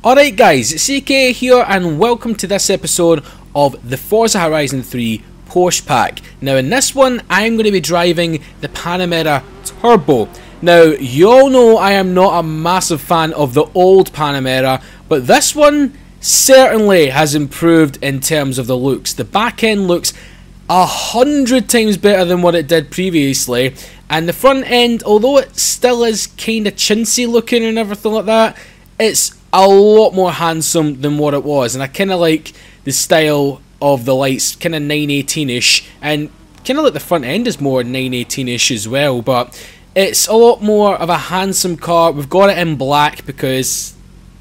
Alright guys, it's CK here and welcome to this episode of the Forza Horizon 3 Porsche Pack. Now in this one I'm going to be driving the Panamera Turbo. Now you all know I am not a massive fan of the old Panamera, but this one certainly has improved in terms of the looks. The back end looks 100 times better than what it did previously, and the front end, although it still is kind of chintzy looking and everything like that, it's a lot more handsome than what it was. And I kind of like the style of the lights, kind of 918ish, and kind of like the front end is more 918ish as well, but it's a lot more of a handsome car. We've got it in black because,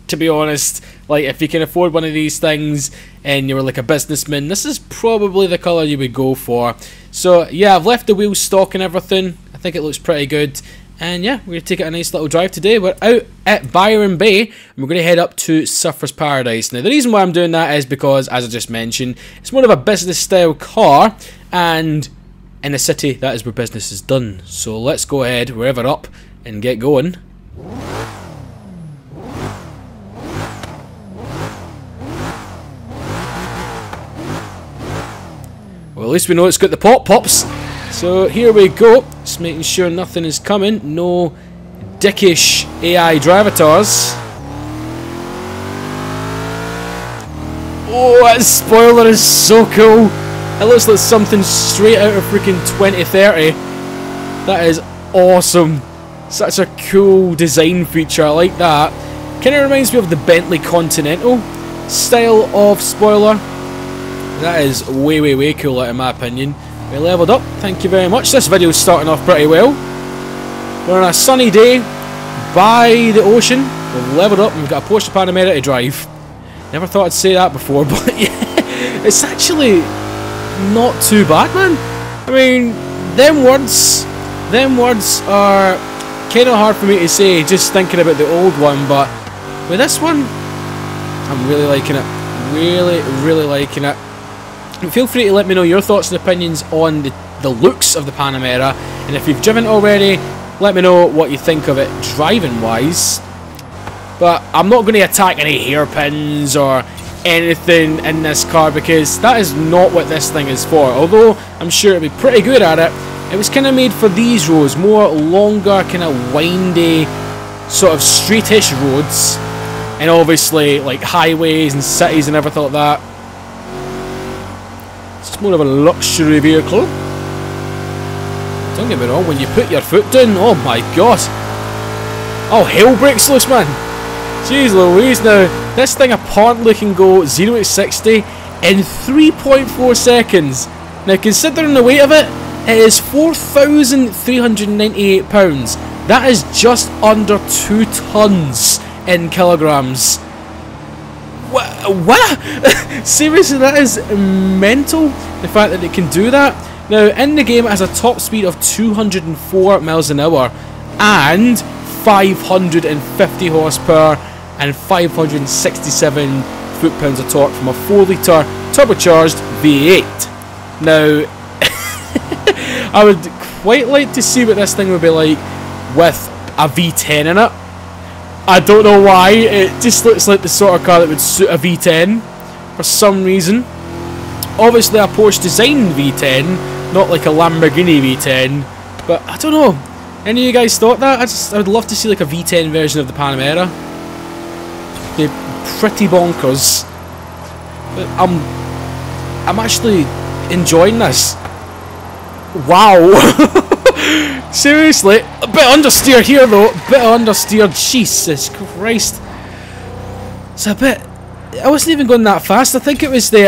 to be honest, like if you can afford one of these things and you were like a businessman, this is probably the colour you would go for. So yeah, I've left the wheels stock and everything. I think it looks pretty good. And yeah, we're going to take it a nice little drive today. We're out at Byron Bay and we're going to head up to Surfer's Paradise. Now the reason why I'm doing that is because, as I just mentioned, it's more of a business style car, and in a city that is where business is done. So let's go ahead, rev it up and get going. Well, at least we know it's got the pop-pops. So here we go, just making sure nothing is coming, no dickish AI drivatars. Oh, that spoiler is so cool. It looks like something straight out of freaking 2030. That is awesome. Such a cool design feature, I like that. Kind of reminds me of the Bentley Continental style of spoiler. That is way cooler in my opinion. We leveled up, thank you very much. This video is starting off pretty well. We're on a sunny day by the ocean. We've leveled up and we've got a Porsche Panamera to drive. Never thought I'd say that before, but yeah, it's actually not too bad, man. I mean, them words are kind of hard for me to say just thinking about the old one, but with this one, I'm really liking it. Really liking it. Feel free to let me know your thoughts and opinions on the looks of the Panamera, and if you've driven it already, let me know what you think of it driving wise. But I'm not going to attack any hairpins or anything in this car because that is not what this thing is for. Although I'm sure it'll be pretty good at it, it was kind of made for these roads, more longer, kind of windy, sort of straightish roads, and obviously like highways and cities and everything like that. It's more of a luxury vehicle. Don't get me wrong, when you put your foot down, oh my god. Oh, hell breaks loose, man. Jeez Louise. Now, this thing apparently can go 0 to 60 in 3.4 seconds. Now, considering the weight of it, it is 4,398 pounds. That is just under 2 tons in kilograms. What? Seriously, that is mental, the fact that it can do that. Now, in the game it has a top speed of 204 miles an hour and 550 horsepower and 567 foot-pounds of torque from a 4-litre turbocharged V8. Now, I would quite like to see what this thing would be like with a V10 in it. I don't know why, it just looks like the sort of car that would suit a V10 for some reason. Obviously a Porsche designed V10, not like a Lamborghini V10, but I don't know. Any of you guys thought that? I would love to see like a V10 version of the Panamera. They're pretty bonkers. But I'm actually enjoying this. Wow. Seriously, a bit understeer here though, a bit understeer, Jesus Christ. It's a bit, I wasn't even going that fast. I think it was the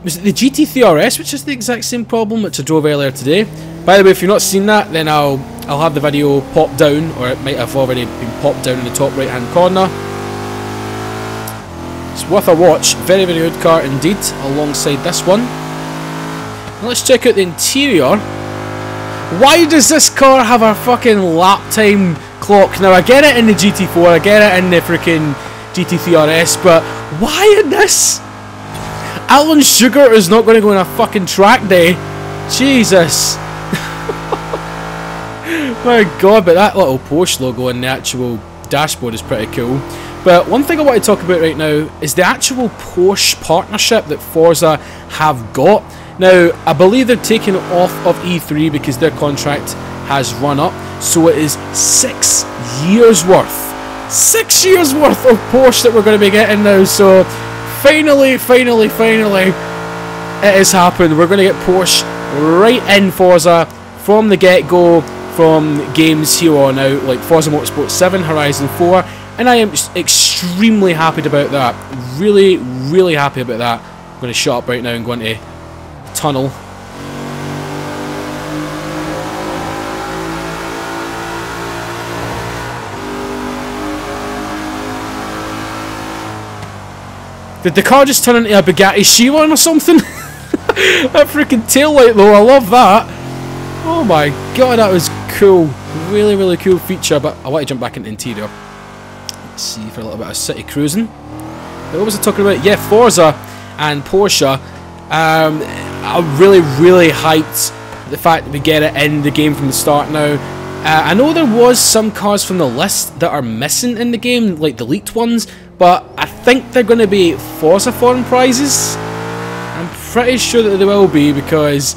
GT3 RS, which is the exact same problem which I drove earlier today. By the way, if you've not seen that, then I'll have the video popped down, or it might have already been popped down in the top right hand corner. It's worth a watch, very good car indeed, alongside this one. Now let's check out the interior. Why does this car have a fucking lap time clock? Now I get it in the GT4, I get it in the freaking GT3 RS, but why in this? Alan Sugar is not going to go on a fucking track day. Jesus. My god, but that little Porsche logo on the actual dashboard is pretty cool. But one thing I want to talk about right now is the actual Porsche partnership that Forza have got. Now, I believe they're taking it off of E3 because their contract has run up. So it is 6 years worth. 6 years worth of Porsche that we're going to be getting now. So finally, it has happened. We're going to get Porsche right in Forza from the get-go, from games here on out, like Forza Motorsport 7, Horizon 4. And I am extremely happy about that. Really, really happy about that. I'm going to shut up right now and go into tunnel. Did the car just turn into a Bugatti Chiron or something? That freaking tail light though, I love that. Oh my god, that was cool. Really, really cool feature, but I want to jump back into interior. Let's see for a little bit of city cruising. What was I talking about? Yeah, Forza and Porsche. I'm really, really hyped the fact that we get it in the game from the start now. I know there was some cars from the list that are missing in the game, like the leaked ones, but I think they're going to be Forza Forum prizes. I'm pretty sure that they will be, because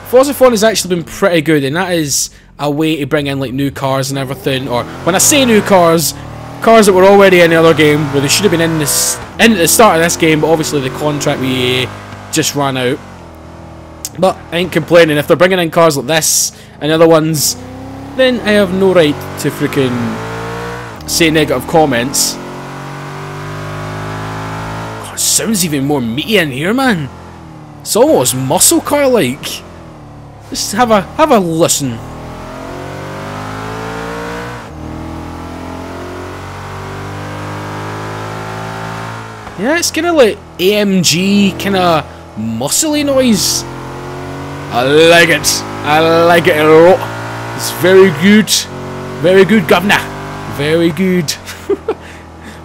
Forza Forum has actually been pretty good, and that is a way to bring in like new cars and everything. Or when I say new cars, cars that were already in the other game, where they should have been in this at the start of this game, but obviously the contract with EA just ran out. But I ain't complaining. If they're bringing in cars like this and other ones, then I have no right to freaking say negative comments. God, it sounds even more meaty in here, man. It's almost muscle car like. Just have a listen. Yeah, it's kind of like AMG kind of muscly noise. I like it. I like it a lot. It's very good, governor. Very good.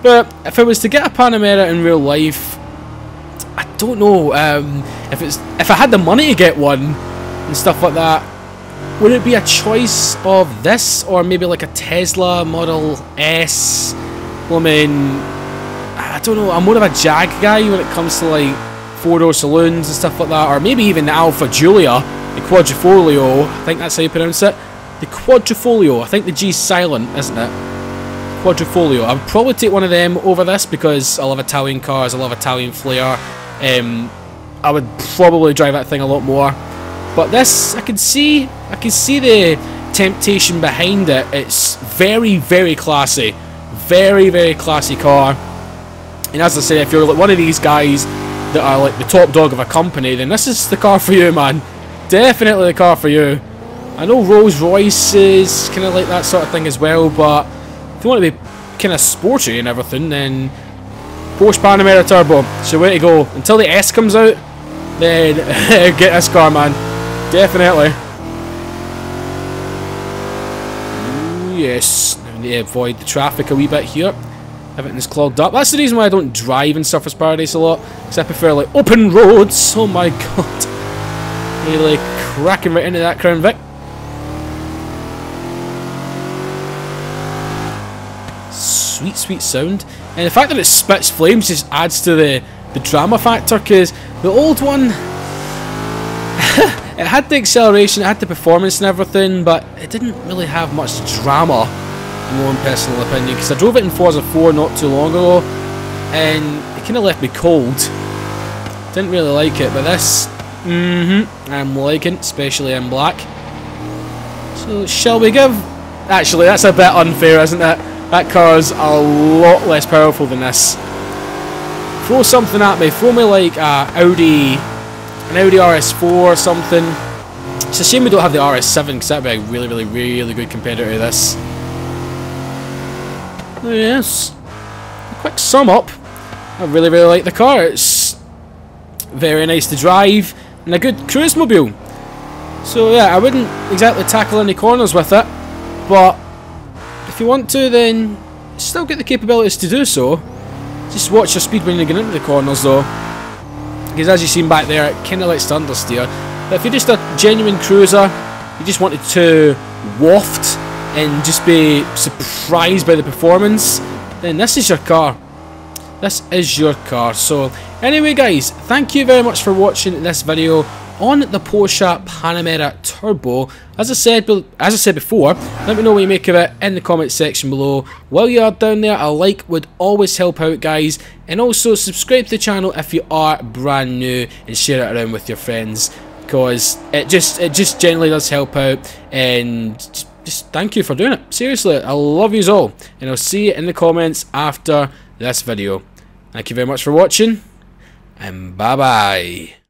But if I was to get a Panamera in real life, I don't know if I had the money to get one and stuff like that. Would it be a choice of this or maybe like a Tesla Model S? Well, I mean, I don't know. I'm more of a Jag guy when it comes to like four-door saloons and stuff like that, or maybe even the Alfa Giulia, the Quadrifoglio. I think that's how you pronounce it. The Quadrifoglio. I think the G's silent, isn't it? Quadrifoglio. I would probably take one of them over this because I love Italian cars. I love Italian flair. I would probably drive that thing a lot more. But this, I can see the temptation behind it. It's very, very classy. Very, very classy car. And as I said, if you're like one of these guys that are like the top dog of a company, then this is the car for you, man. Definitely the car for you. I know Rolls Royce is kind of like that sort of thing as well, but if you want to be kind of sporty and everything, then Porsche Panamera Turbo. So way to go. Until the S comes out, then get this car, man. Definitely. Ooh, yes. I need to avoid the traffic a wee bit here. Everything is clogged up. That's the reason why I don't drive in Surfers Paradise a lot, because I prefer like open roads. Oh my god. Really cracking right into that Crown Vic. Sweet, sweet sound. And the fact that it spits flames just adds to the drama factor, because the old one, it had the acceleration, it had the performance and everything, but it didn't really have much drama, in my own personal opinion, because I drove it in Forza 4 not too long ago, and it kind of left me cold. Didn't really like it, but this, I'm liking, especially in black. So, shall we give... Actually, that's a bit unfair, isn't it? That car's a lot less powerful than this. Throw something at me. Throw me like an Audi RS4 or something. It's a shame we don't have the RS7, because that would be a really, really, really good competitor to this. Oh, yes. A quick sum up. I really, really like the car. It's very nice to drive and a good cruise mobile. So yeah, I wouldn't exactly tackle any corners with it, but if you want to, then still get the capabilities to do so. Just watch your speed when you get into the corners though, because as you've seen back there, it kind of likes to understeer. But if you're just a genuine cruiser, you just wanted to waft and just be surprised by the performance, then this is your car. This is your car. So anyway guys, thank you very much for watching this video on the Porsche Panamera Turbo. As I said before, let me know what you make of it in the comment section below. While you are down there, a like would always help out guys, and also subscribe to the channel if you are brand new, and share it around with your friends, because it just generally does help out. And just thank you for doing it. Seriously, I love yous all, and I'll see you in the comments after this video. Thank you very much for watching, and bye bye.